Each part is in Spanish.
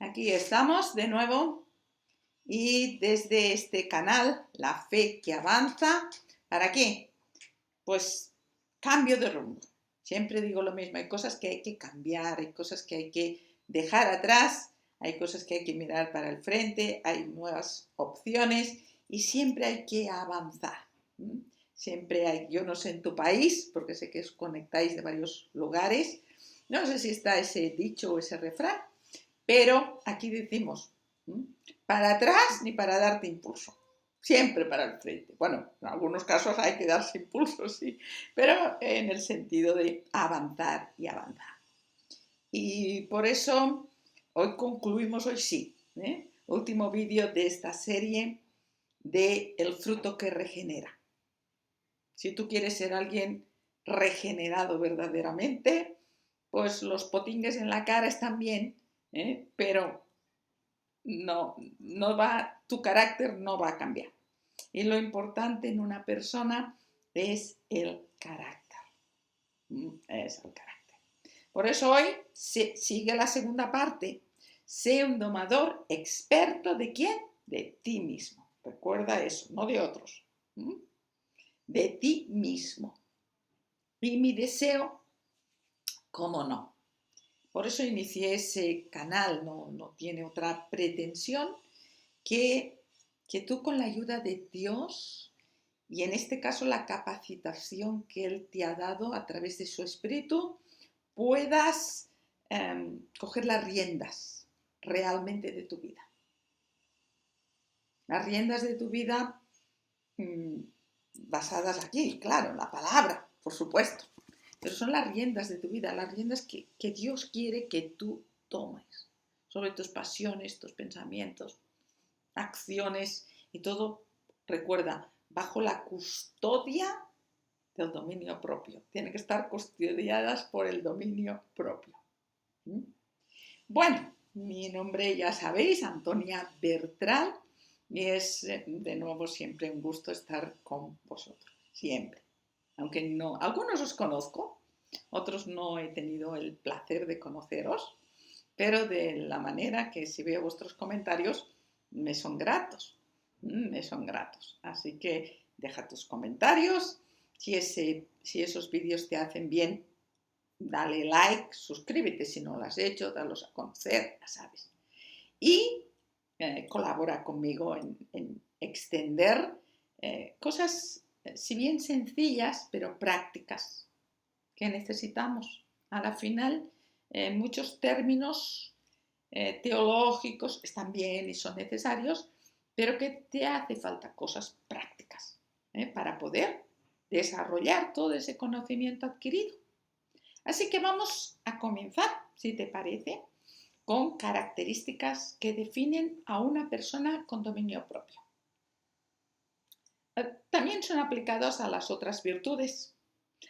Aquí estamos de nuevo y desde este canal, La Fe que Avanza, ¿para qué? Pues cambio de rumbo. Siempre digo lo mismo, hay cosas que hay que cambiar, hay cosas que hay que dejar atrás, hay cosas que hay que mirar para el frente, hay nuevas opciones y siempre hay que avanzar. Siempre hay, yo no sé en tu país, porque sé que os conectáis de varios lugares, no sé si está ese dicho o ese refrán, pero aquí decimos, para atrás ni para darte impulso, siempre para el frente. Bueno, en algunos casos hay que darse impulso, sí, pero en el sentido de avanzar y avanzar. Y por eso hoy concluimos, hoy sí, último vídeo de esta serie de El fruto que regenera. Si tú quieres ser alguien regenerado verdaderamente, pues los potingues en la cara están bien, pero no va, tu carácter no va a cambiar. Y lo importante en una persona es el carácter. Es el carácter. Por eso hoy sigue la segunda parte. Sé un domador experto ¿de quién? De ti mismo. Recuerda eso, no de otros. De ti mismo. Y mi deseo, ¿cómo no? Por eso inicié ese canal, no tiene otra pretensión que tú con la ayuda de Dios y en este caso la capacitación que Él te ha dado a través de su Espíritu, puedas coger las riendas realmente de tu vida. Las riendas de tu vida basadas aquí, claro, en la palabra, por supuesto. Pero son las riendas de tu vida, las riendas que Dios quiere que tú tomes sobre tus pasiones, tus pensamientos, acciones y todo, recuerda, bajo la custodia del dominio propio. Tienen que estar custodiadas por el dominio propio. Bueno, mi nombre ya sabéis, Antonia Bertral, y es de nuevo siempre un gusto estar con vosotros, siempre. Aunque no, algunos os conozco, otros no he tenido el placer de conoceros, pero de la manera que si veo vuestros comentarios me son gratos, me son gratos. Así que deja tus comentarios, si esos vídeos te hacen bien, dale like, suscríbete si no lo has hecho, dalos a conocer, ya sabes. Y colabora conmigo en extender cosas, si bien sencillas, pero prácticas, que necesitamos. A la final, muchos términos teológicos están bien y son necesarios, pero que te hace falta cosas prácticas para poder desarrollar todo ese conocimiento adquirido. Así que vamos a comenzar, si te parece, con características que definen a una persona con dominio propio. También son aplicados a las otras virtudes,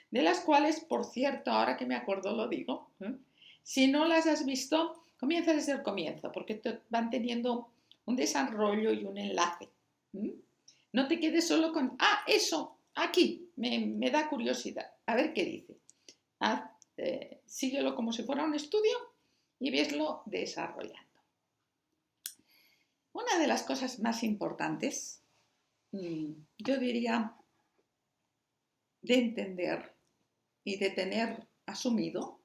de las cuales, por cierto, ahora que me acuerdo lo digo, si no las has visto, comienza desde el comienzo, porque te van teniendo un desarrollo y un enlace. No te quedes solo con, eso, aquí, me da curiosidad, a ver qué dice. Síguelo como si fuera un estudio y veslo desarrollando. Una de las cosas más importantes, yo diría, de entender y de tener asumido,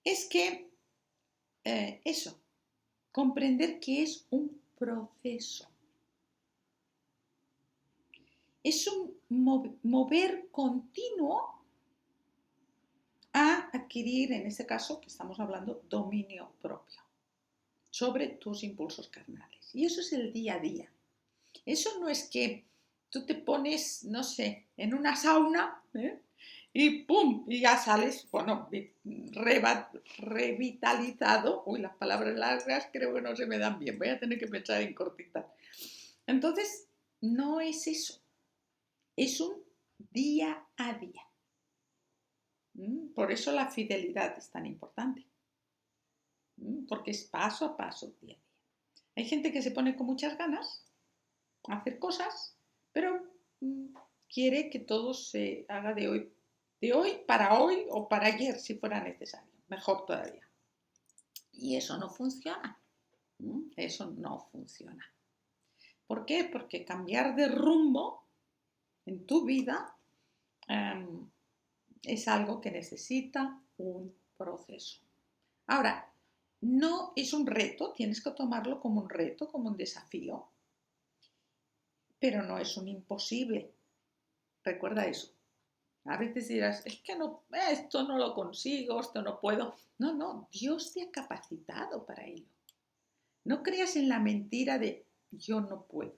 es que comprender que es un proceso. Es un mover continuo a adquirir, en este caso que estamos hablando, dominio propio sobre tus impulsos carnales. Y eso es el día a día. Eso no es que tú te pones, no sé, en una sauna y ¡pum! Y ya sales, bueno, revitalizado. Uy, las palabras largas creo que no se me dan bien. Voy a tener que pensar en cortitas. Entonces, no es eso. Es un día a día. Por eso la fidelidad es tan importante. Porque es paso a paso, día a día. Hay gente que se pone con muchas ganas a hacer cosas, pero quiere que todo se haga de hoy para hoy o para ayer si fuera necesario, mejor todavía. Y eso no funciona. Eso no funciona. ¿Por qué? Porque cambiar de rumbo en tu vida es algo que necesita un proceso. Ahora, no es un reto, tienes que tomarlo como un reto, como un desafío, pero no es un imposible. Recuerda eso. A veces dirás, es que no, esto no lo consigo, esto no puedo. No, Dios te ha capacitado para ello. No creas en la mentira de yo no puedo.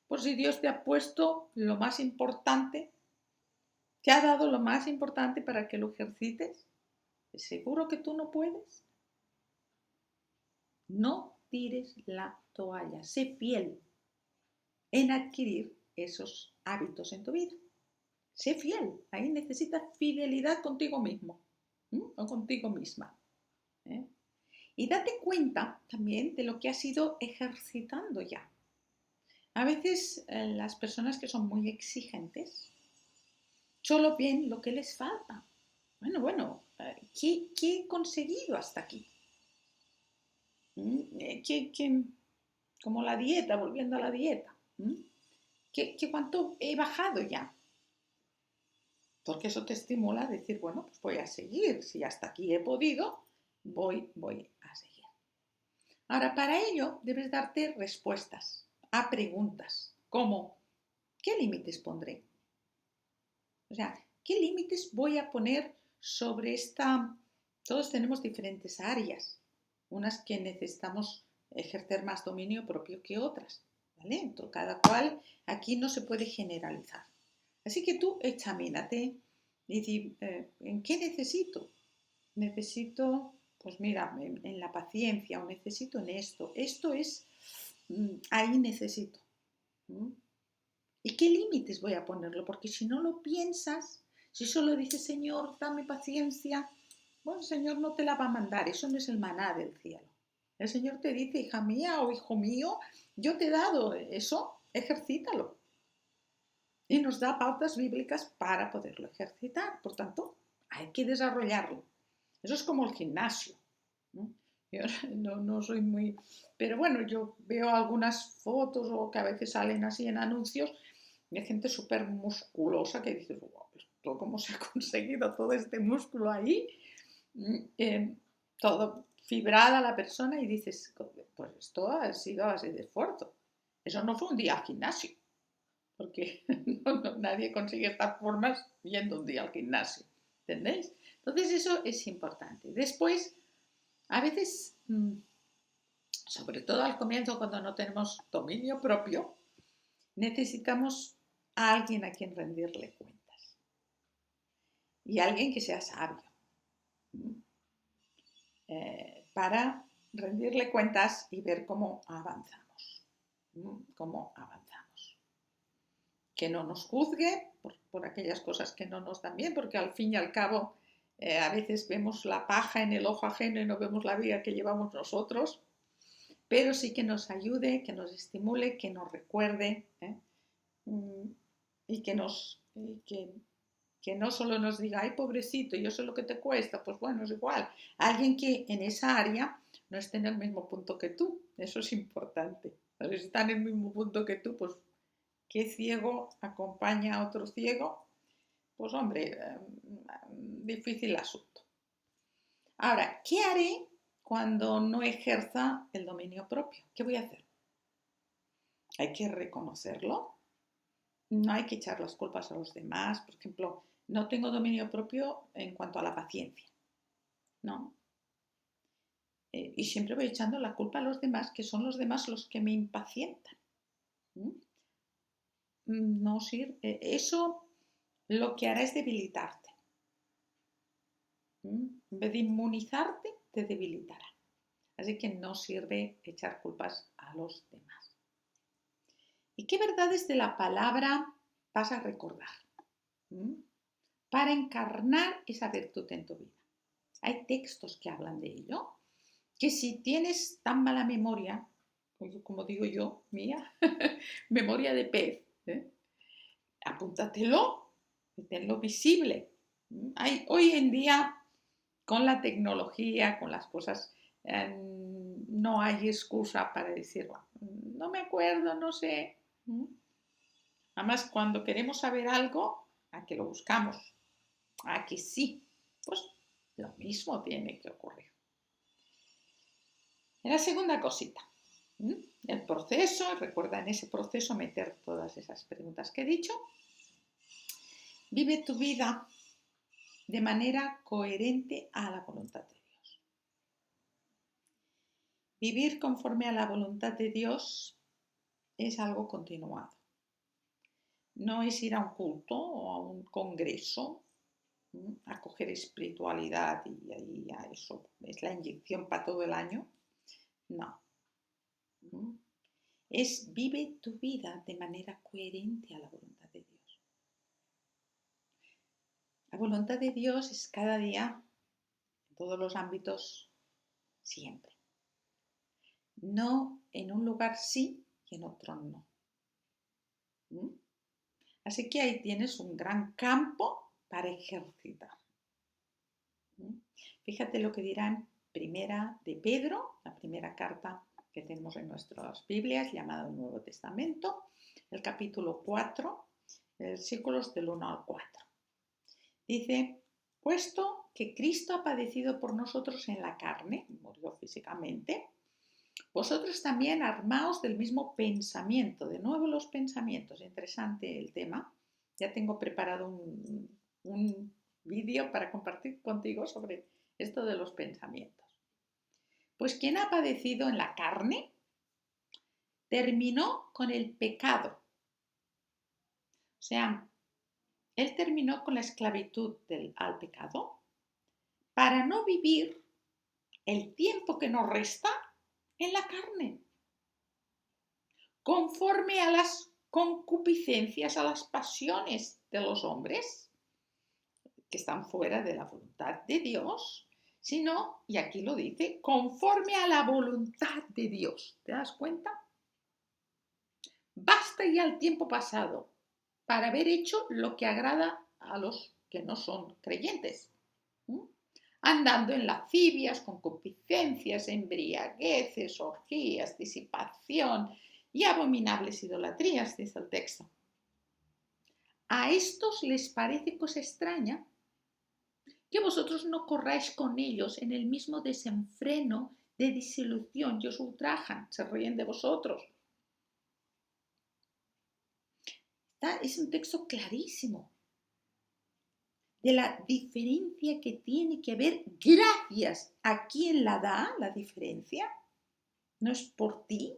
Por si Dios te ha puesto lo más importante, te ha dado lo más importante para que lo ejercites, ¿seguro que tú no puedes? No tires la toalla, sé fiel en adquirir esos hábitos en tu vida. Sé fiel, ahí necesitas fidelidad contigo mismo o contigo misma. ¿eh? Y date cuenta también de lo que has ido ejercitando ya. A veces las personas que son muy exigentes solo ven lo que les falta. Bueno, ¿qué he conseguido hasta aquí? Como la dieta, volviendo a la dieta. ¿Cuánto he bajado ya? Porque eso te estimula a decir, bueno, pues voy a seguir. Si hasta aquí he podido, voy a seguir. Ahora, para ello debes darte respuestas a preguntas como, ¿qué límites pondré? O sea, ¿qué límites voy a poner sobre esta? Todos tenemos diferentes áreas, unas que necesitamos ejercer más dominio propio que otras, ¿vale? Entonces, cada cual aquí no se puede generalizar. Así que tú examínate y di, ¿en qué necesito? Necesito, pues mira, en la paciencia o necesito en esto. Esto es, ahí necesito. ¿Y qué límites voy a ponerlo? Porque si no lo piensas, si solo dices, Señor, dame paciencia, bueno, el Señor no te la va a mandar, eso no es el maná del cielo. El Señor te dice, hija mía o hijo mío, yo te he dado eso, ejercítalo. Y nos da pautas bíblicas para poderlo ejercitar. Por tanto, hay que desarrollarlo. Eso es como el gimnasio. Yo no soy muy... Pero bueno, yo veo algunas fotos o que a veces salen así en anuncios de gente súper musculosa que dices, wow, ¿cómo se ha conseguido todo este músculo ahí? Todo fibrada la persona y dices, pues esto ha sido a base de esfuerzo. Eso no fue un día al gimnasio, porque nadie consigue estas formas yendo un día al gimnasio, ¿entendéis? Entonces eso es importante. Después, a veces, sobre todo al comienzo cuando no tenemos dominio propio, necesitamos a alguien a quien rendirle cuentas y alguien que sea sabio para rendirle cuentas y ver cómo avanzamos, que no nos juzgue por aquellas cosas que no nos dan bien, porque al fin y al cabo a veces vemos la paja en el ojo ajeno y no vemos la vida que llevamos nosotros, pero sí que nos ayude, que nos estimule, que nos recuerde y que no solo nos diga, ay pobrecito, yo sé lo que te cuesta, pues bueno, es igual. Alguien que en esa área no esté en el mismo punto que tú, eso es importante. Pero si está en el mismo punto que tú, pues ¿qué ciego acompaña a otro ciego? Pues hombre, difícil asunto. Ahora, ¿qué haré cuando no ejerza el dominio propio? ¿Qué voy a hacer? Hay que reconocerlo. No hay que echar las culpas a los demás. Por ejemplo, no tengo dominio propio en cuanto a la paciencia. No. Y siempre voy echando la culpa a los demás, que son los demás los que me impacientan. No sirve. Eso lo que hará es debilitarte. En vez de inmunizarte, te debilitará. Así que no sirve echar culpas a los demás. ¿Y qué verdades de la palabra vas a recordar? Para encarnar esa virtud en tu vida. Hay textos que hablan de ello, que si tienes tan mala memoria, como digo yo, mía, memoria de pez, apúntatelo y tenlo visible. Hoy en día, con la tecnología, con las cosas, no hay excusa para decirlo. No me acuerdo, no sé. Además, cuando queremos saber algo, ¿a qué lo buscamos? ¿A que sí? Pues lo mismo tiene que ocurrir. Y la segunda cosita, el proceso, recuerda en ese proceso meter todas esas preguntas que he dicho. Vive tu vida de manera coherente a la voluntad de Dios. Vivir conforme a la voluntad de Dios es algo continuado. No es ir a un culto o a un congreso a coger espiritualidad y ahí a eso es la inyección para todo el año. No. Es vive tu vida de manera coherente a la voluntad de Dios. La voluntad de Dios es cada día, en todos los ámbitos, siempre. No en un lugar sí y en otro no. Así que ahí tienes un gran campo para ejercitar. Fíjate lo que dirá en Primera de Pedro, la primera carta que tenemos en nuestras Biblias, llamada el Nuevo Testamento, el capítulo 4, versículos del 1 al 4. Dice, puesto que Cristo ha padecido por nosotros en la carne, murió físicamente, vosotros también armaos del mismo pensamiento. De nuevo los pensamientos, interesante el tema. Ya tengo preparado un vídeo para compartir contigo sobre esto de los pensamientos. Pues quien ha padecido en la carne, terminó con el pecado. O sea, él terminó con la esclavitud al pecado para no vivir el tiempo que nos resta en la carne, conforme a las concupiscencias, a las pasiones de los hombres que están fuera de la voluntad de Dios, sino, y aquí lo dice, conforme a la voluntad de Dios. ¿Te das cuenta? Basta ya el tiempo pasado para haber hecho lo que agrada a los que no son creyentes. Andando en lascivias, concupiscencias, embriagueces, orgías, disipación y abominables idolatrías, dice el texto. A estos les parece cosa extraña que vosotros no corráis con ellos en el mismo desenfreno de disolución y os ultrajan, se ríen de vosotros. Es un texto clarísimo de la diferencia que tiene que haber gracias a quien la da, la diferencia, no es por ti.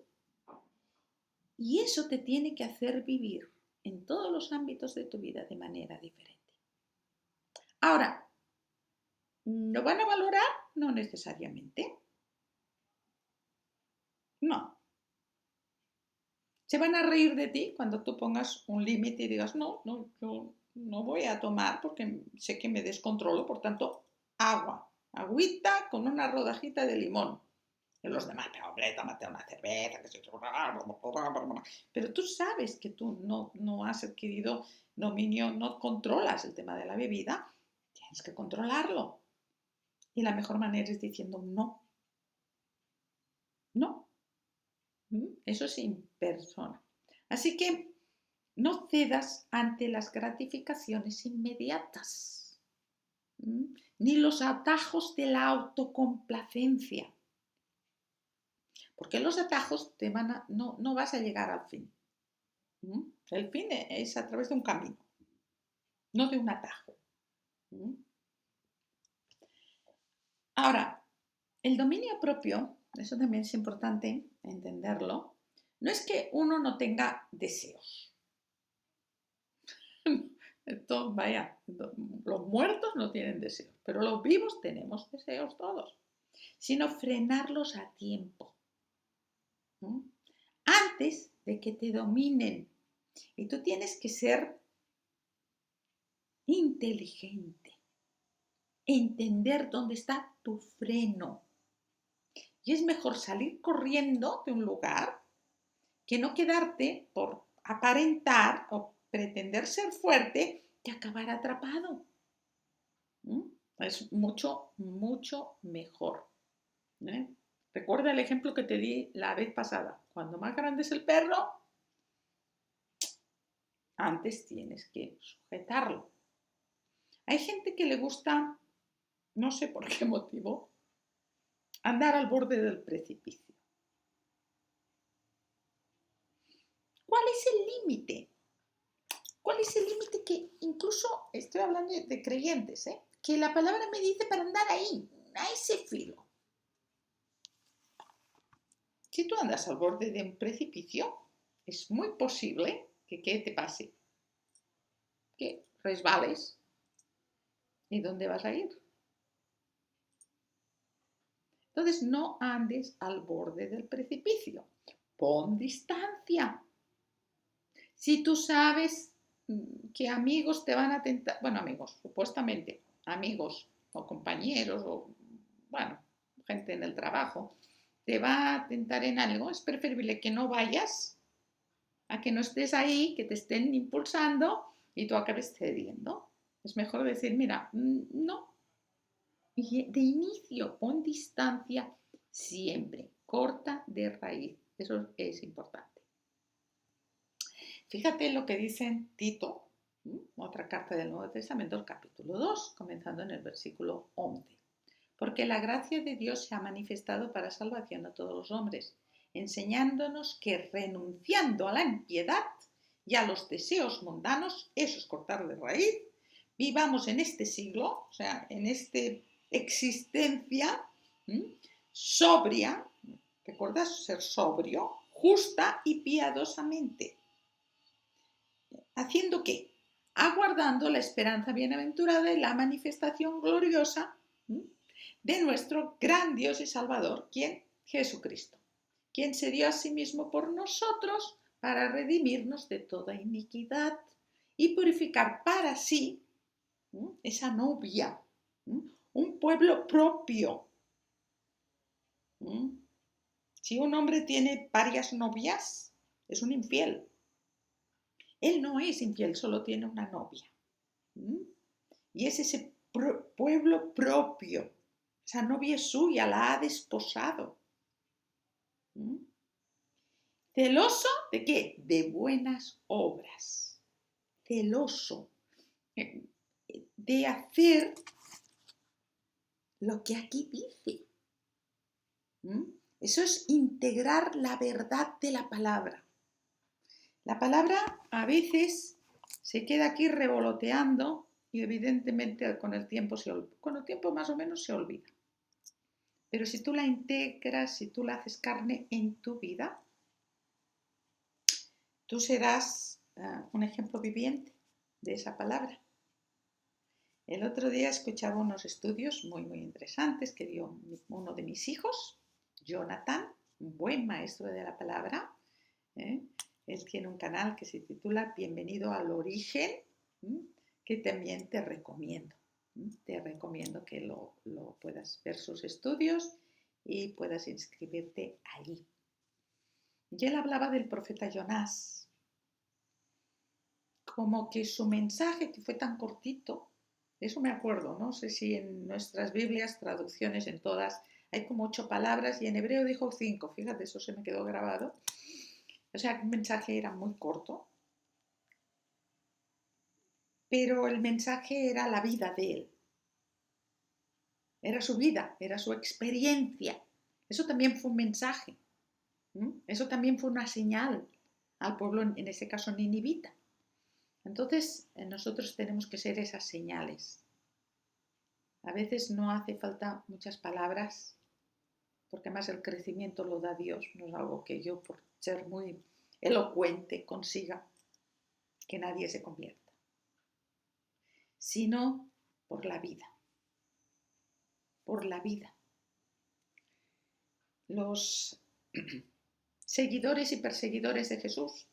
Y eso te tiene que hacer vivir en todos los ámbitos de tu vida de manera diferente. Ahora, ¿lo van a valorar? No necesariamente. No. Se van a reír de ti cuando tú pongas un límite y digas, no, yo no voy a tomar porque sé que me descontrolo, por tanto, agüita con una rodajita de limón. Y los demás, pero hombre, tómate una cerveza, que pero tú sabes que tú no has adquirido dominio, no controlas el tema de la bebida, tienes que controlarlo. Y la mejor manera es diciendo no. No. Eso es en persona. Así que no cedas ante las gratificaciones inmediatas, ni los atajos de la autocomplacencia. Porque los atajos no vas a llegar al fin. El fin es a través de un camino, no de un atajo. Ahora, el dominio propio, eso también es importante entenderlo, no es que uno no tenga deseos. Esto, vaya, los muertos no tienen deseos, pero los vivos tenemos deseos todos, sino frenarlos a tiempo, antes de que te dominen. Y tú tienes que ser inteligente, entender dónde está tu freno. Y es mejor salir corriendo de un lugar que no quedarte por aparentar o pretender ser fuerte y acabar atrapado. Es mucho, mucho mejor. Recuerda el ejemplo que te di la vez pasada. Cuando más grande es el perro, antes tienes que sujetarlo. Hay gente que le gusta, no sé por qué motivo, andar al borde del precipicio. ¿Cuál es el límite? ¿Cuál es el límite que incluso, estoy hablando de creyentes, que la palabra me dice para andar ahí, a ese filo? Si tú andas al borde de un precipicio, es muy posible que ¿qué te pase? Que resbales. ¿Y dónde vas a ir? Entonces no andes al borde del precipicio. Pon distancia. Si tú sabes que amigos te van a tentar, bueno, amigos, supuestamente, amigos o compañeros o, bueno, gente en el trabajo, te va a tentar en algo, es preferible que no vayas a que no estés ahí, que te estén impulsando y tú acabes cediendo. Es mejor decir, mira, no. Y de inicio, pon distancia siempre, corta de raíz. Eso es importante. Fíjate lo que dice en Tito, otra carta del Nuevo Testamento, el capítulo 2, comenzando en el versículo 11. Porque la gracia de Dios se ha manifestado para salvación a todos los hombres, enseñándonos que renunciando a la impiedad y a los deseos mundanos, eso es cortar de raíz, vivamos en este siglo, o sea, en esta existencia sobria, ¿recuerdas? Ser sobrio, justa y piadosamente. ¿Haciendo qué? Aguardando la esperanza bienaventurada y la manifestación gloriosa de nuestro gran Dios y Salvador, ¿quién? Jesucristo, quien se dio a sí mismo por nosotros para redimirnos de toda iniquidad y purificar para sí esa novia, un pueblo propio. Si un hombre tiene varias novias, es un infiel. Él no es infiel, solo tiene una novia. Y es ese pueblo propio. Esa novia es suya, la ha desposado. ¿Celoso de qué? De buenas obras. Celoso de hacer lo que aquí dice. Eso es integrar la verdad de la palabra. La palabra a veces se queda aquí revoloteando y evidentemente con el tiempo más o menos se olvida. Pero si tú la integras, si tú la haces carne en tu vida, tú serás un ejemplo viviente de esa palabra. El otro día escuchaba unos estudios muy, muy interesantes que dio uno de mis hijos, Jonathan, un buen maestro de la palabra. Él tiene un canal que se titula Bienvenido al Origen, que también te recomiendo. Te recomiendo que lo puedas ver sus estudios y puedas inscribirte allí. Y él hablaba del profeta Jonás, como que su mensaje, que fue tan cortito, eso me acuerdo, no sé si en nuestras Biblias, traducciones en todas, hay como 8 palabras y en hebreo dijo 5, fíjate, eso se me quedó grabado. O sea, el mensaje era muy corto, pero el mensaje era la vida de él. Era su vida, era su experiencia. Eso también fue un mensaje. Eso también fue una señal al pueblo, en ese caso ninivita. Entonces, nosotros tenemos que ser esas señales. A veces no hace falta muchas palabras, porque además el crecimiento lo da Dios, no es algo que yo, por ser muy elocuente, consiga que nadie se convierta, sino por la vida. Por la vida. Los seguidores y perseguidores de Jesús,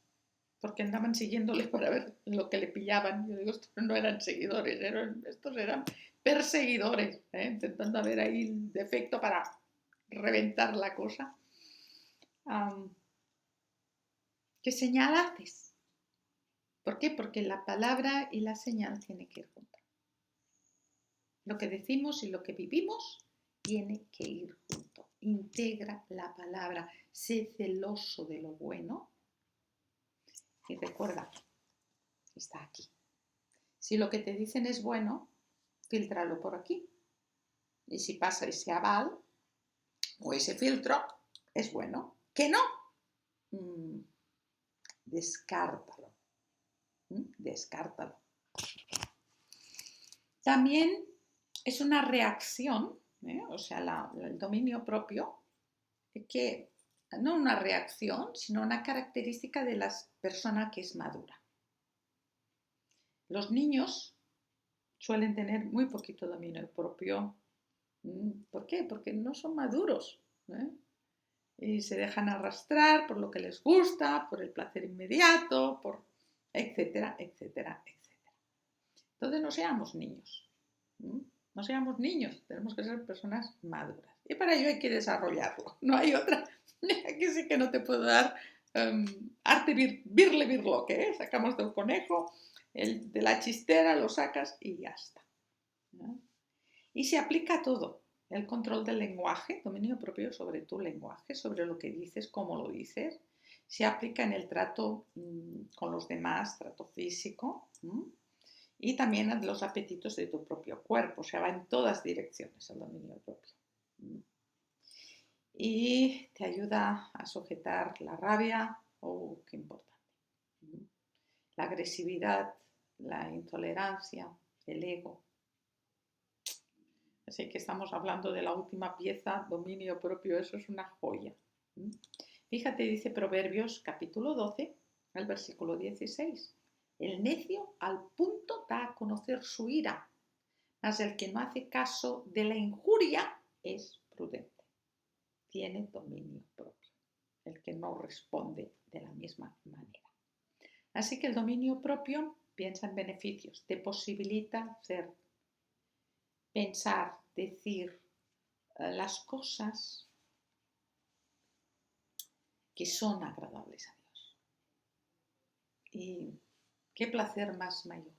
porque andaban siguiéndole para ver lo que le pillaban. Yo digo, estos no eran seguidores, estos eran perseguidores, intentando ver ahí el defecto para reventar la cosa. ¿Qué señal haces? ¿Por qué? Porque la palabra y la señal tienen que ir juntas. Lo que decimos y lo que vivimos tiene que ir junto. integra la palabra, sé celoso de lo bueno y recuerda, está aquí. Si lo que te dicen es bueno, fíltralo por aquí. Y si pasa ese aval o ese filtro, es bueno. ¿Que no? Descártalo. Descártalo. También es una reacción, o sea, el dominio propio, que no una reacción, sino una característica de la persona que es madura. Los niños suelen tener muy poquito dominio propio. ¿Por qué? Porque no son maduros, y se dejan arrastrar por lo que les gusta, por el placer inmediato, por etcétera, etcétera, etcétera. Entonces no seamos niños, no seamos niños, tenemos que ser personas maduras. Y para ello hay que desarrollarlo, no hay otra. Aquí sí que no te puedo dar arte birle birloque, sacamos del conejo, de la chistera lo sacas y ya está. Y se aplica a todo. El control del lenguaje, dominio propio sobre tu lenguaje, sobre lo que dices, cómo lo dices. Se aplica en el trato con los demás, trato físico, y también en los apetitos de tu propio cuerpo. O sea, va en todas direcciones el dominio propio. Y te ayuda a sujetar la rabia, qué importante. La agresividad, la intolerancia, el ego. Así que estamos hablando de la última pieza, dominio propio, eso es una joya. Fíjate, dice Proverbios capítulo 12, el versículo 16. El necio al punto da a conocer su ira, mas el que no hace caso de la injuria es prudente. Tiene dominio propio, el que no responde de la misma manera. Así que el dominio propio piensa en beneficios, te posibilita hacer, pensar, decir las cosas que son agradables a Dios. Y qué placer más mayor.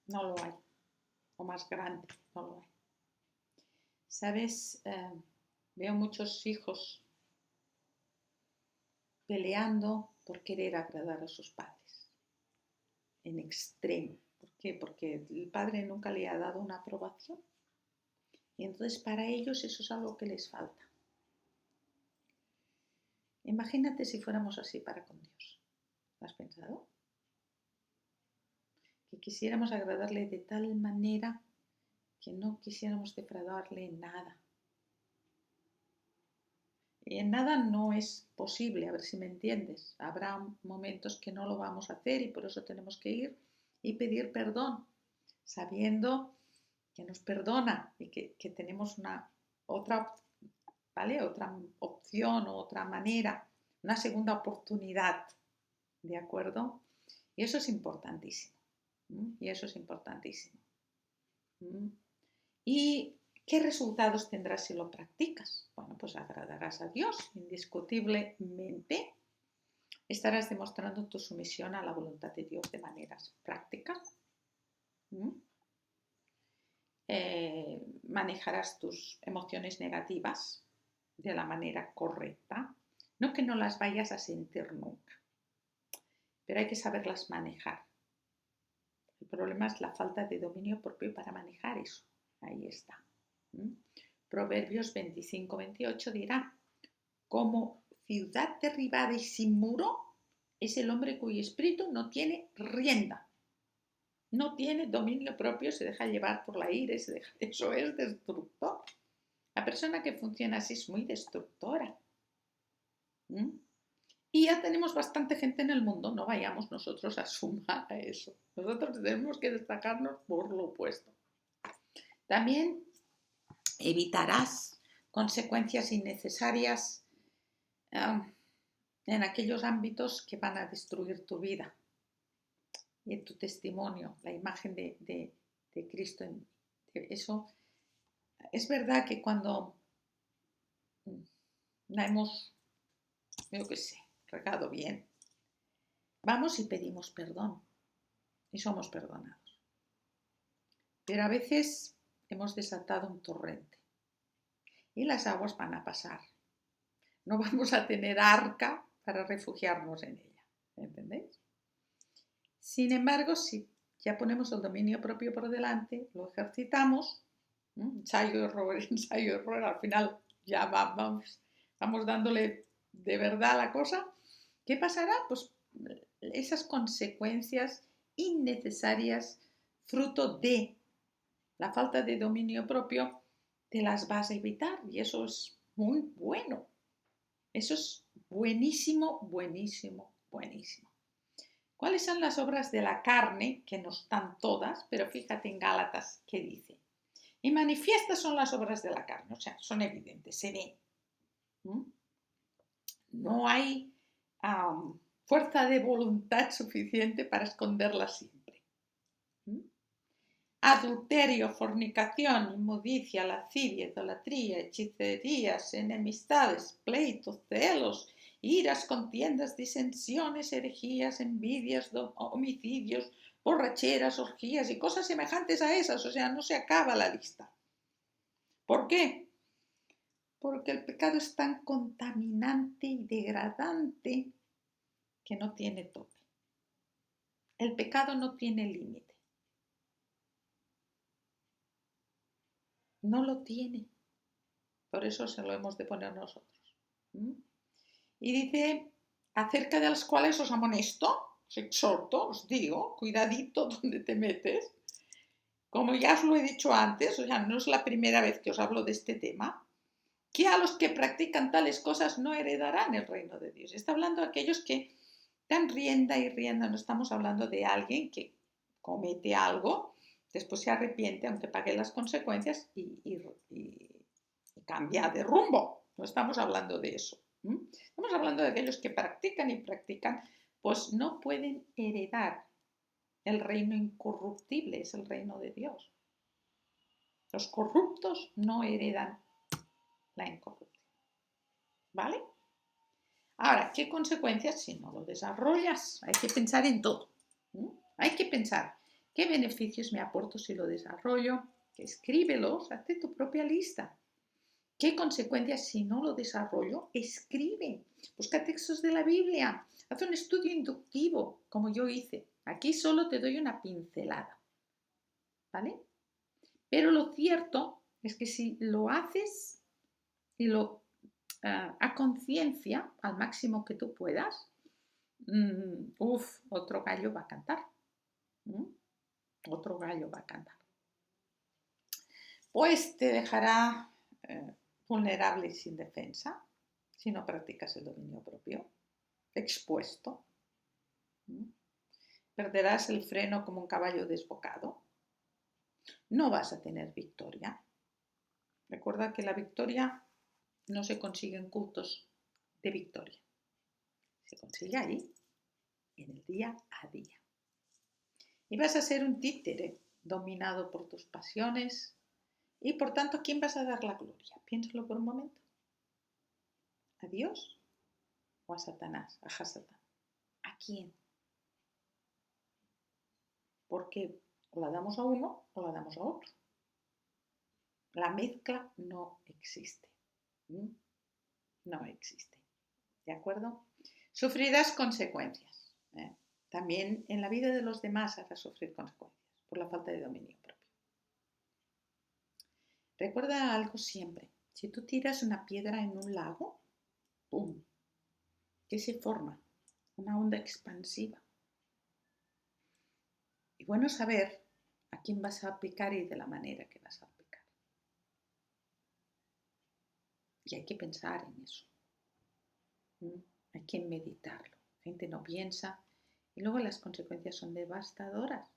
No lo hay. O más grande. No lo hay. ¿Sabes? Veo muchos hijos peleando por querer agradar a sus padres. En extremo. ¿Por qué? Porque el padre nunca le ha dado una aprobación. Y entonces para ellos eso es algo que les falta. Imagínate si fuéramos así para con Dios. ¿Lo has pensado? Que quisiéramos agradarle de tal manera que no quisiéramos defraudarle en nada. Y en nada no es posible, a ver si me entiendes. Habrá momentos que no lo vamos a hacer y por eso tenemos que ir y pedir perdón, sabiendo que nos perdona y que tenemos otra opción o otra manera, una segunda oportunidad, ¿de acuerdo? Y eso es importantísimo. Y eso es importantísimo. ¿Y qué resultados tendrás si lo practicas? Bueno, pues agradarás a Dios indiscutiblemente. Estarás demostrando tu sumisión a la voluntad de Dios de maneras prácticas. Manejarás tus emociones negativas de la manera correcta. No que no las vayas a sentir nunca, pero hay que saberlas manejar. El problema es la falta de dominio propio para manejar eso. Ahí está. Proverbios 25-28 dirá: como ciudad derribada y sin muro es el hombre cuyo espíritu no tiene rienda. No tiene dominio propio, se deja llevar por la ira, eso es destructor. La persona que funciona así es muy destructora. Y ya tenemos bastante gente en el mundo, no vayamos nosotros a sumar a eso. Nosotros tenemos que destacarnos por lo opuesto. También evitarás consecuencias innecesarias en aquellos ámbitos que van a destruir tu vida y en tu testimonio, la imagen de Cristo. Eso es verdad que cuando la hemos, regado bien, vamos y pedimos perdón y somos perdonados. Pero a veces hemos desatado un torrente y las aguas van a pasar. No vamos a tener arca para refugiarnos en ella, ¿entendéis? Sin embargo, si ya ponemos el dominio propio por delante, lo ejercitamos, ensayo, error, ensayo, error, al final ya vamos dándole de verdad a la cosa. ¿Qué pasará? Pues esas consecuencias innecesarias fruto de la falta de dominio propio te las vas a evitar y eso es muy bueno. Eso es buenísimo, buenísimo, buenísimo. ¿Cuáles son las obras de la carne? Que no están todas, pero fíjate en Gálatas qué dice. Y manifiestas son las obras de la carne, o sea, son evidentes, se ven. No hay fuerza de voluntad suficiente para esconderlas siempre. Adulterio, fornicación, inmundicia, lascivia, idolatría, hechicerías, enemistades, pleitos, celos, iras, contiendas, disensiones, herejías, envidias, homicidios, borracheras, orgías y cosas semejantes a esas. O sea, no se acaba la lista. ¿Por qué? Porque el pecado es tan contaminante y degradante que no tiene tope. El pecado no tiene límite. No lo tiene. Por eso se lo hemos de poner nosotros. Y dice, acerca de las cuales os amonesto, os exhorto, os digo, cuidadito donde te metes. Como ya os lo he dicho antes, o sea, no es la primera vez que os hablo de este tema, que a los que practican tales cosas no heredarán el reino de Dios. Está hablando de aquellos que dan rienda y rienda, no estamos hablando de alguien que comete algo, después se arrepiente aunque pague las consecuencias y cambia de rumbo. No estamos hablando de eso. Estamos hablando de aquellos que practican y practican, pues no pueden heredar el reino incorruptible, es el reino de Dios. Los corruptos no heredan la incorrupción. ¿Vale? Ahora, ¿qué consecuencias si no lo desarrollas? Hay que pensar en todo. Hay que pensar, ¿qué beneficios me aporto si lo desarrollo? Escríbelos, hazte tu propia lista. ¿Qué consecuencias si no lo desarrollo? Escribe, busca textos de la Biblia, haz un estudio inductivo, como yo hice. Aquí solo te doy una pincelada, ¿vale? Pero lo cierto es que si lo haces y lo a conciencia, al máximo que tú puedas, otro gallo va a cantar. Otro gallo va a cantar. Pues te dejará vulnerable y sin defensa si no practicas el dominio propio, expuesto. Perderás el freno como un caballo desbocado. No vas a tener victoria. Recuerda que la victoria no se consigue en cultos de victoria. Se consigue ahí, en el día a día. Y vas a ser un títere dominado por tus pasiones y por tanto, ¿a quién vas a dar la gloria? Piénsalo por un momento. ¿A Dios o a Satanás, a Hasatán? ¿A quién? Porque o la damos a uno o la damos a otro. La mezcla no existe. No existe. ¿De acuerdo? Sufrirás consecuencias. También en la vida de los demás harás sufrir consecuencias por la falta de dominio propio. Recuerda algo siempre. Si tú tiras una piedra en un lago, ¡pum!, ¿qué se forma? Una onda expansiva. Y bueno saber a quién vas a aplicar y de la manera que vas a aplicar. Y hay que pensar en eso. Hay que meditarlo. La gente no piensa y luego las consecuencias son devastadoras.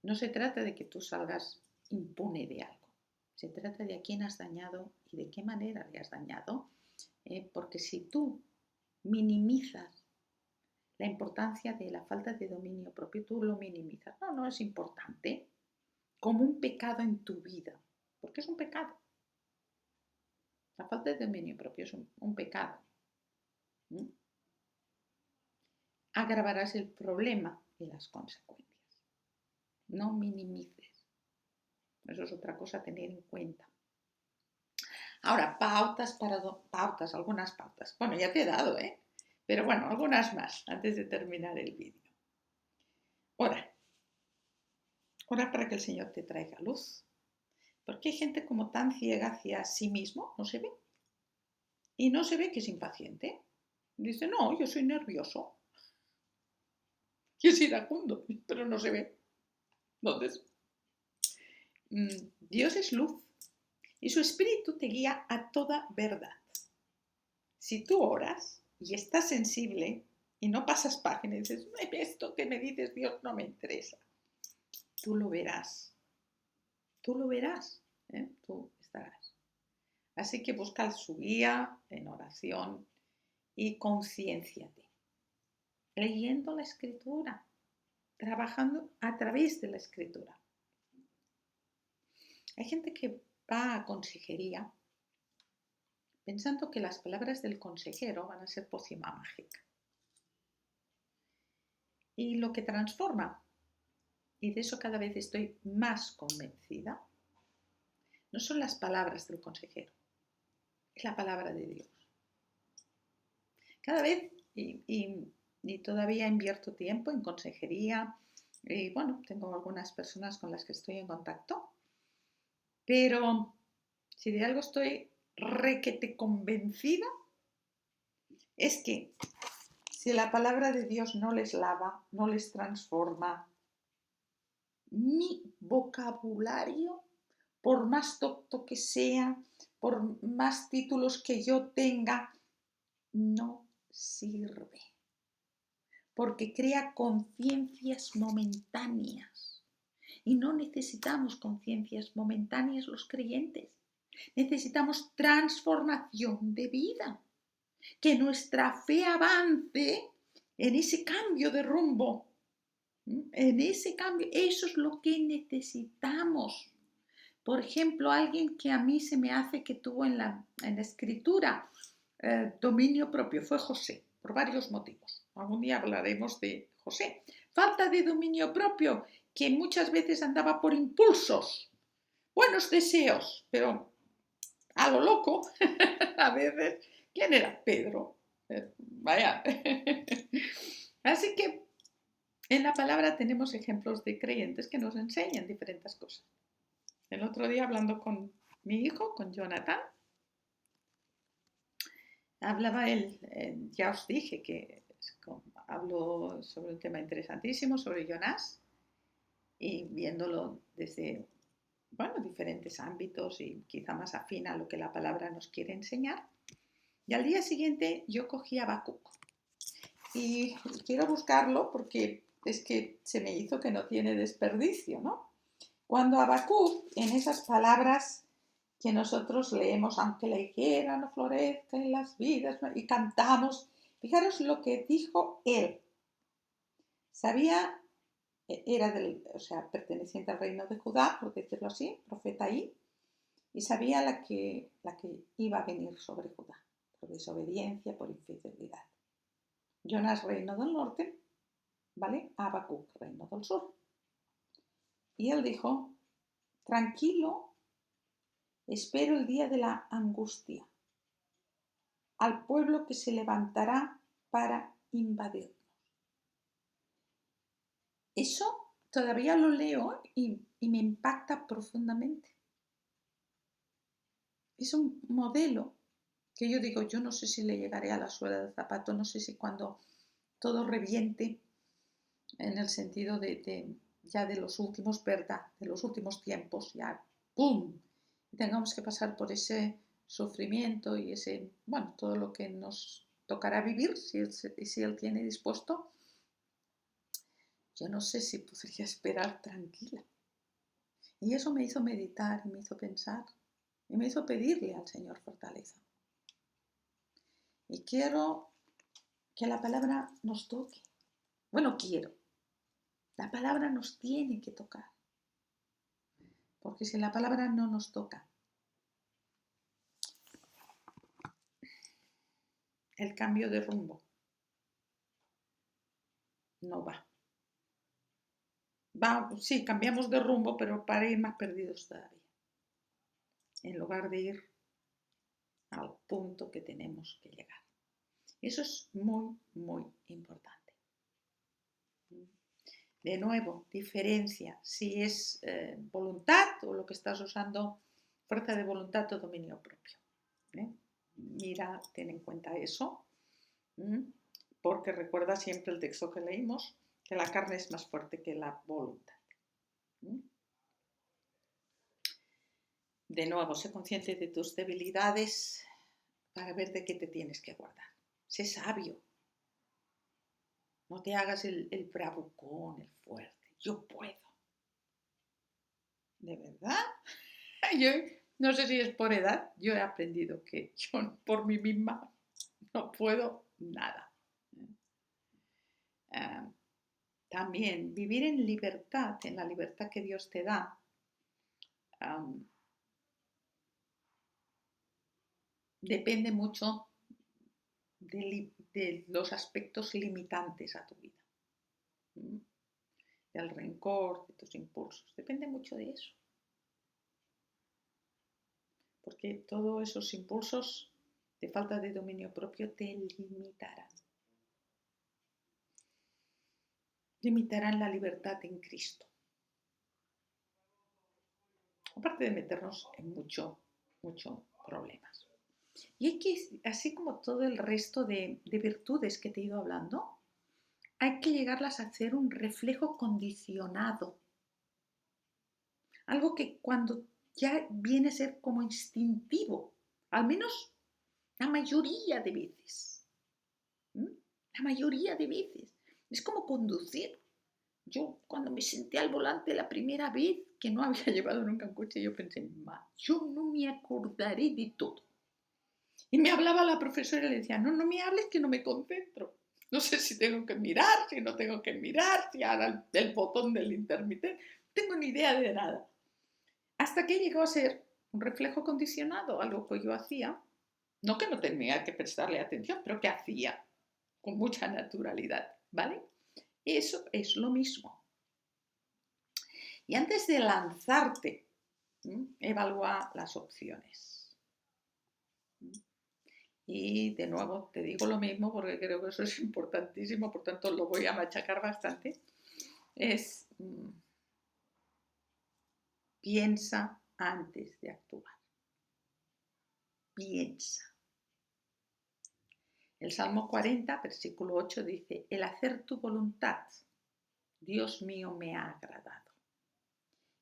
No se trata de que tú salgas impune de algo. Se trata de a quién has dañado y de qué manera le has dañado. Porque si tú minimizas la importancia de la falta de dominio propio, tú lo minimizas. No es importante. Como un pecado en tu vida. Porque es un pecado. La falta de dominio propio es un pecado. Agravarás el problema y las consecuencias. No minimices. Eso es otra cosa a tener en cuenta. Ahora, pautas, algunas pautas. Bueno, ya te he dado, ¿eh? Pero bueno, algunas más antes de terminar el vídeo. Ora. Ora para que el Señor te traiga luz. Porque hay gente como tan ciega hacia sí mismo, no se ve. Y no se ve que es impaciente. Dice, no, yo soy nervioso. Y es iracundo, pero no se ve. Entonces, Dios es luz y su espíritu te guía a toda verdad. Si tú oras y estás sensible y no pasas página y dices, esto que me dices Dios no me interesa, tú lo verás. Tú lo verás. Tú estarás. Así que busca su guía en oración y concienciate. Leyendo la escritura, trabajando a través de la escritura. Hay gente que va a consejería pensando que las palabras del consejero van a ser pócima mágica. Y lo que transforma, y de eso cada vez estoy más convencida, no son las palabras del consejero, es la palabra de Dios. Cada vez, y todavía invierto tiempo en consejería, y bueno, tengo algunas personas con las que estoy en contacto, pero si de algo estoy requete convencida, es que si la palabra de Dios no les lava, no les transforma, mi vocabulario, por más docto que sea, por más títulos que yo tenga, no sirve. Porque crea conciencias momentáneas. Y no necesitamos conciencias momentáneas los creyentes. Necesitamos transformación de vida. Que nuestra fe avance en ese cambio de rumbo. En ese cambio, eso es lo que necesitamos. Por ejemplo, alguien que a mí se me hace que tuvo en la escritura dominio propio fue José, por varios motivos. Algún día hablaremos de José. Falta de dominio propio, que muchas veces andaba por impulsos, buenos deseos, pero a lo loco, a veces. ¿Quién era? Pedro. Vaya. Así que en la palabra tenemos ejemplos de creyentes que nos enseñan diferentes cosas. El otro día hablando con mi hijo, con Jonathan, hablaba él, ya os dije que hablo sobre un tema interesantísimo, sobre Jonás, y viéndolo desde, bueno, diferentes ámbitos y quizá más afín a lo que la palabra nos quiere enseñar. Y al día siguiente yo cogí a Habacuc y quiero buscarlo porque es que se me hizo que no tiene desperdicio, ¿no? Cuando Habacuc, en esas palabras que nosotros leemos, aunque la higuera no florezca en las vidas, y cantamos, fijaros lo que dijo él. Sabía, perteneciente al reino de Judá, por decirlo así, profeta ahí, y sabía la que iba a venir sobre Judá, por desobediencia, por infidelidad. Jonás, reino del norte, ¿vale? Habacuc, reino del sur. Y él dijo, tranquilo, espero el día de la angustia, al pueblo que se levantará para invadirnos. Eso todavía lo leo y me impacta profundamente. Es un modelo que yo digo, yo no sé si le llegaré a la suela del zapato, no sé si cuando todo reviente en el sentido ya de los últimos, ¿verdad? De los últimos tiempos, ya ¡pum! Tengamos que pasar por ese sufrimiento y ese, bueno, todo lo que nos tocará vivir, si él tiene dispuesto, yo no sé si podría esperar tranquila. Y eso me hizo meditar y me hizo pensar y me hizo pedirle al Señor fortaleza. Y quiero que la palabra nos toque. Bueno, la palabra nos tiene que tocar. Porque si la palabra no nos toca, el cambio de rumbo no va. Sí, cambiamos de rumbo, pero para ir más perdidos todavía. En lugar de ir al punto que tenemos que llegar. Eso es muy, muy importante. De nuevo, diferencia si es voluntad o lo que estás usando, fuerza de voluntad o dominio propio. Mira, ten en cuenta eso, porque recuerda siempre el texto que leímos, que la carne es más fuerte que la voluntad. De nuevo, sé consciente de tus debilidades para ver de qué te tienes que guardar. Sé sabio. No te hagas el bravucón, el fuerte. Yo puedo. ¿De verdad? Yo no sé si es por edad. Yo he aprendido que yo por mí misma no puedo nada. También vivir en libertad, en la libertad que Dios te da, depende mucho de los aspectos limitantes a tu vida. Del rencor, de tus impulsos. Depende mucho de eso. Porque todos esos impulsos de falta de dominio propio te limitarán. Limitarán la libertad en Cristo. Aparte de meternos en mucho problemas. Y hay que, así como todo el resto de virtudes que te he ido hablando, hay que llegarlas a hacer un reflejo condicionado. Algo que cuando ya viene a ser como instintivo, al menos la mayoría de veces. La mayoría de veces. Es como conducir. Yo cuando me senté al volante la primera vez, que no había llevado nunca un coche, yo pensé, yo no me acordaré de todo. Y me hablaba la profesora y le decía, no me hables que no me concentro. No sé si tengo que mirar, si no tengo que mirar, si ahora el botón del intermitente. No tengo ni idea de nada. Hasta que llegó a ser un reflejo condicionado, algo que yo hacía, no que no tenía que prestarle atención, pero que hacía con mucha naturalidad, ¿vale? Eso es lo mismo. Y antes de lanzarte, evalúa las opciones. Y de nuevo te digo lo mismo porque creo que eso es importantísimo, por tanto lo voy a machacar bastante. Es piensa antes de actuar. Piensa. El Salmo 40, versículo 8 dice, el hacer tu voluntad, Dios mío, me ha agradado.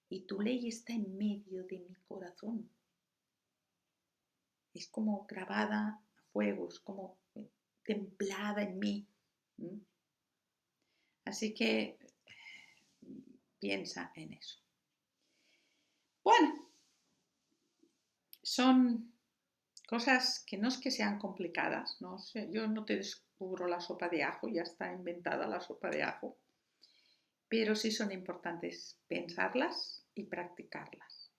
Y tu ley está en medio de mi corazón. Es como grabada a fuego, es como templada en mí. Así que piensa en eso. Bueno, son cosas que no es que sean complicadas, no sé, yo no te descubro la sopa de ajo, ya está inventada la sopa de ajo, pero sí son importantes pensarlas y practicarlas,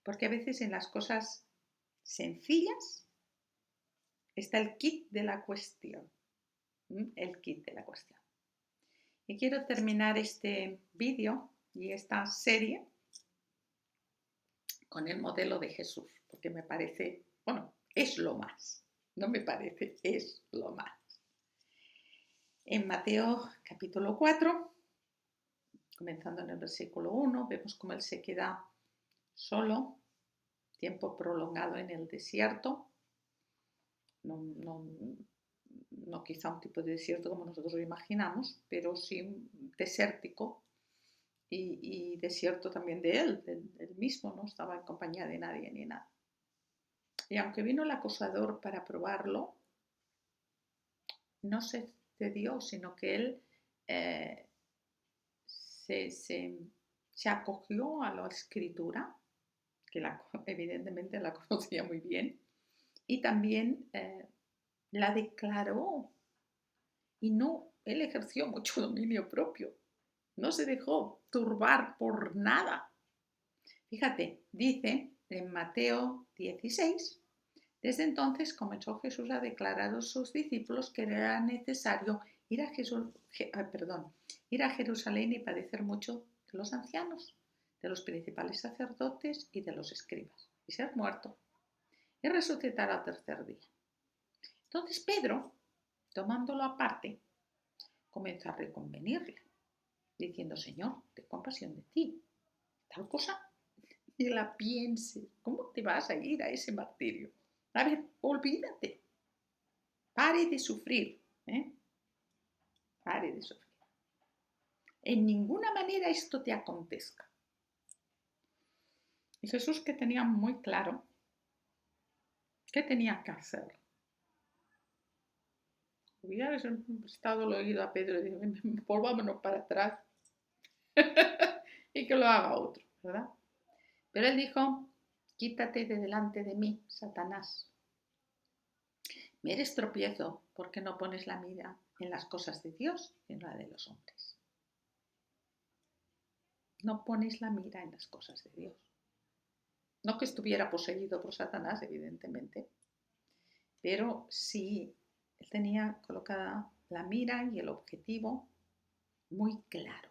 porque a veces en las cosas sencillas está el kit de la cuestión, el kit de la cuestión. Y quiero terminar este vídeo y esta serie con el modelo de Jesús, porque me parece, bueno, es lo más, no me parece, es lo más. En Mateo capítulo 4, comenzando en el versículo 1, vemos cómo él se queda solo, tiempo prolongado en el desierto, no quizá un tipo de desierto como nosotros lo imaginamos, pero sí desértico y desierto también de él mismo, no estaba en compañía de nadie ni nada. Y aunque vino el acusador para probarlo, no se cedió, sino que él se acogió a la escritura, que evidentemente la conocía muy bien, y también la declaró. Y no, él ejerció mucho dominio propio, no se dejó turbar por nada. Fíjate, dice en Mateo 16, desde entonces comenzó Jesús a declarar a sus discípulos que era necesario ir a Jerusalén y padecer mucho de los ancianos, de los principales sacerdotes y de los escribas, y ser muerto, y resucitará al tercer día. Entonces Pedro, tomándolo aparte, comenzó a reconvenirle, diciendo: Señor, ten compasión de ti, tal cosa ni la pienses. ¿Cómo te vas a ir a ese martirio? A ver, olvídate, pare de sufrir, pare de sufrir. En ninguna manera esto te acontezca. Y Jesús, que tenía muy claro qué tenía que hacer. Hubiera estado el oído a Pedro y dicho: volvámonos para atrás y que lo haga otro, ¿verdad? Pero él dijo: quítate de delante de mí, Satanás. Me eres tropiezo porque no pones la mira en las cosas de Dios y en la de los hombres. No pones la mira en las cosas de Dios. No que estuviera poseído por Satanás, evidentemente, pero sí él tenía colocada la mira y el objetivo muy claro.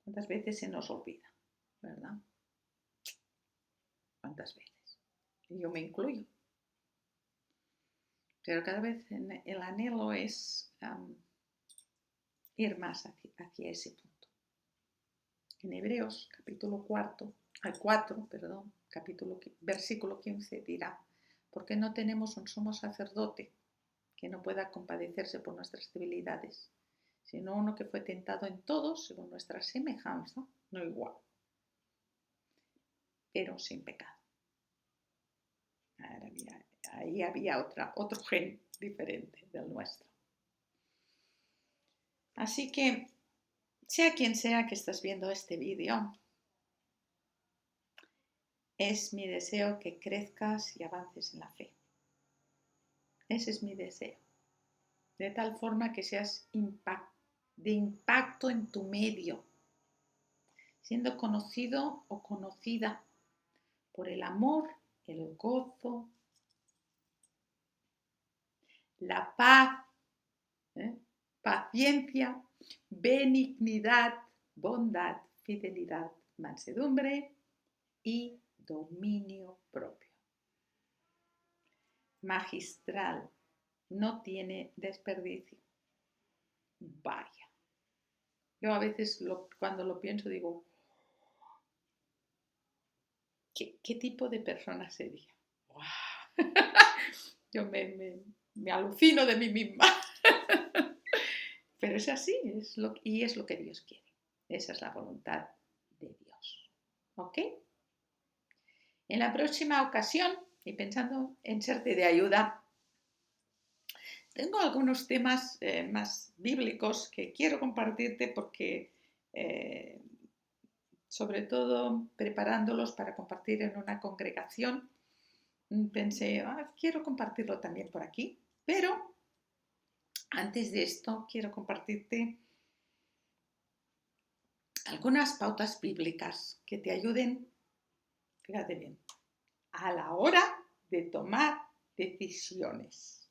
¿Cuántas veces se nos olvida, verdad? ¿Cuántas veces? Y yo me incluyo. Pero cada vez el anhelo es ir más hacia ese punto. En Hebreos capítulo 4, versículo 15 dirá: porque no tenemos un sumo sacerdote que no pueda compadecerse por nuestras debilidades, sino uno que fue tentado en todo según nuestra semejanza, no igual, pero sin pecado. Ahí había otro gen diferente del nuestro. Así que, sea quien sea que estás viendo este vídeo, es mi deseo que crezcas y avances en la fe. Ese es mi deseo. De tal forma que seas de impacto en tu medio, siendo conocido o conocida por el amor, el gozo, la paz, paciencia, benignidad, bondad, fidelidad, mansedumbre y dominio propio. Magistral, no tiene desperdicio. Vaya. Yo a veces cuando lo pienso digo: ¿qué tipo de persona sería? ¡Wow! Yo me alucino de mí misma. Pero es así, es lo que Dios quiere. Esa es la voluntad de Dios. ¿Ok? En la próxima ocasión, y pensando en serte de ayuda, tengo algunos temas más bíblicos que quiero compartirte porque, sobre todo preparándolos para compartir en una congregación, pensé: quiero compartirlo también por aquí. Pero antes de esto quiero compartirte algunas pautas bíblicas que te ayuden, fíjate bien, a la hora de tomar decisiones.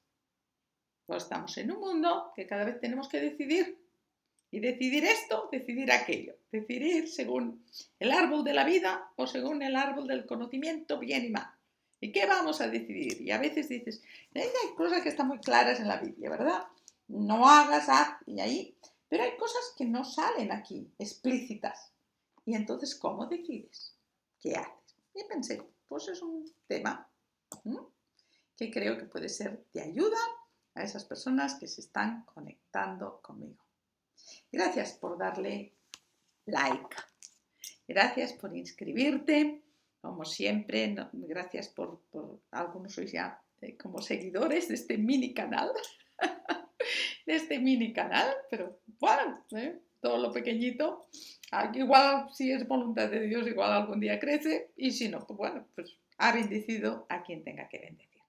Pues estamos en un mundo que cada vez tenemos que decidir. Y decidir esto, decidir aquello. Decidir según el árbol de la vida o según el árbol del conocimiento, bien y mal. ¿Y qué vamos a decidir? Y a veces dices: hay cosas que están muy claras en la Biblia, ¿verdad? No hagas, haz, y ahí. Pero hay cosas que no salen aquí, explícitas. Y entonces, ¿cómo decides? ¿Qué haces? Y pensé: pues es un tema que creo que puede ser de ayuda a esas personas que se están conectando conmigo. Gracias por darle like. Gracias por inscribirte. Como siempre, gracias por algunos sois ya como seguidores de este mini canal. Pero bueno, todo lo pequeñito. Igual, si es voluntad de Dios, igual algún día crece. Y si no, pues bueno, pues ha bendecido a quien tenga que bendecir.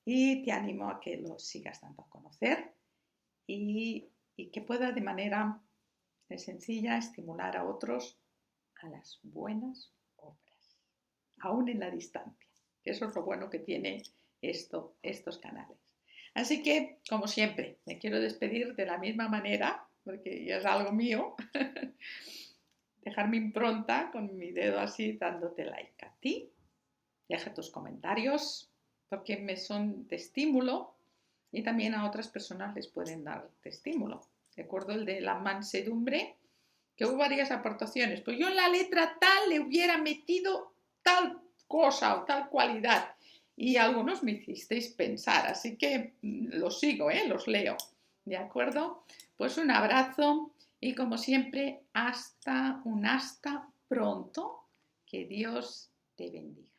Y te animo a que lo sigas dando a conocer y que pueda de manera sencilla estimular a otros a las buenas obras, aún en la distancia. Eso es lo bueno que tiene estos canales. Así que, como siempre, me quiero despedir de la misma manera, porque ya es algo mío, dejar mi impronta con mi dedo así dándote like a ti. Deja tus comentarios porque me son de estímulo y también a otras personas les pueden dar de estímulo. Recuerdo el de la mansedumbre, que hubo varias aportaciones. Pues yo en la letra tal le hubiera metido tal cosa o tal cualidad. Y algunos me hicisteis pensar, así que los sigo, los leo. ¿De acuerdo? Pues un abrazo y como siempre, hasta pronto. Que Dios te bendiga.